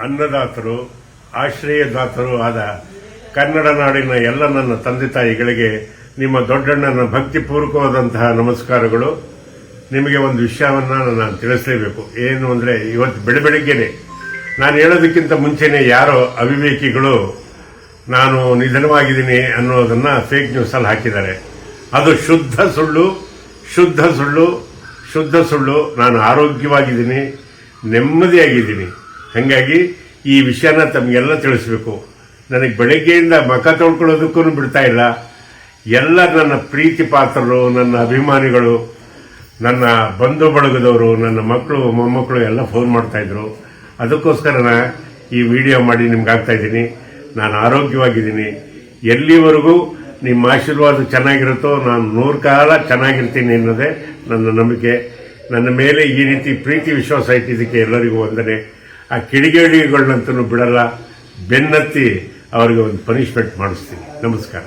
ಅನ್ನದಾತರು, ಆಶ್ರಯದಾತರು ಆದ ಕನ್ನಡ ನಾಡಿನ ಎಲ್ಲ ನನ್ನ ತಂದೆ ತಾಯಿಗಳಿಗೆ ನಿಮ್ಮ ದೊಡ್ಡಣ್ಣನ ಭಕ್ತಿಪೂರ್ವಕವಾದಂತಹ ನಮಸ್ಕಾರಗಳು. ನಿಮಗೆ ಒಂದು ವಿಷಯವನ್ನು ನಾನು ತಿಳಿಸಲೇಬೇಕು. ಏನು ಅಂದರೆ, ಇವತ್ತು ಬೆಳಗ್ಗೆನೆ ನಾನು ಹೇಳೋದಕ್ಕಿಂತ ಮುಂಚೆನೇ ಯಾರೋ ಅವಿವೇಕಿಗಳು ನಾನು ನಿಧನವಾಗಿದ್ದೀನಿ ಅನ್ನೋದನ್ನು ಫೇಕ್ ನ್ಯೂಸಲ್ಲಿ ಹಾಕಿದ್ದಾರೆ. ಅದು ಶುದ್ಧ ಸುಳ್ಳು. ನಾನು ಆರೋಗ್ಯವಾಗಿದ್ದೀನಿ, ನೆಮ್ಮದಿಯಾಗಿದ್ದೀನಿ. ಹಾಗಾಗಿ ಈ ವಿಷಯನ ತಮಗೆಲ್ಲ ತಿಳಿಸ್ಬೇಕು. ನನಗೆ ಬೆಳಗ್ಗೆಯಿಂದ ಮುಖ ತೊಳ್ಕೊಳ್ಳೋದಕ್ಕೂ ಬಿಡ್ತಾ ಇಲ್ಲ. ಎಲ್ಲ ನನ್ನ ಪ್ರೀತಿ ಪಾತ್ರರು, ನನ್ನ ಅಭಿಮಾನಿಗಳು, ನನ್ನ ಬಂಧು ಬಳಗದವರು, ನನ್ನ ಮಕ್ಕಳು ಮೊಮ್ಮಕ್ಕಳು ಎಲ್ಲ ಫೋನ್ ಮಾಡ್ತಾಯಿದ್ರು. ಅದಕ್ಕೋಸ್ಕರ ಈ ವಿಡಿಯೋ ಮಾಡಿ ನಿಮ್ಗೆ ಆಗ್ತಾಯಿದ್ದೀನಿ. ನಾನು ಆರೋಗ್ಯವಾಗಿದ್ದೀನಿ. ಎಲ್ಲಿವರೆಗೂ ನಿಮ್ಮ ಆಶೀರ್ವಾದ ಚೆನ್ನಾಗಿರುತ್ತೋ ನಾನು 100 ಕಾಲ ಚೆನ್ನಾಗಿರ್ತೀನಿ ಅನ್ನೋದೇ ನನ್ನ ನಂಬಿಕೆ. ನನ್ನ ಮೇಲೆ ಈ ರೀತಿ ಪ್ರೀತಿ ವಿಶ್ವಾಸ ಇಟ್ಟಿದ್ದಕ್ಕೆ ಎಲ್ಲರಿಗೂ ವಂದನೆ. ಆ ಕಿಡಿಗೇಡಿಗಳನ್ನಂತೂ ಬಿಡಲ್ಲ, ಬೆನ್ನತ್ತಿ ಅವರಿಗೆ ಒಂದು ಪನಿಷ್ಮೆಂಟ್ ಮಾಡಿಸ್ತೀನಿ. ನಮಸ್ಕಾರ.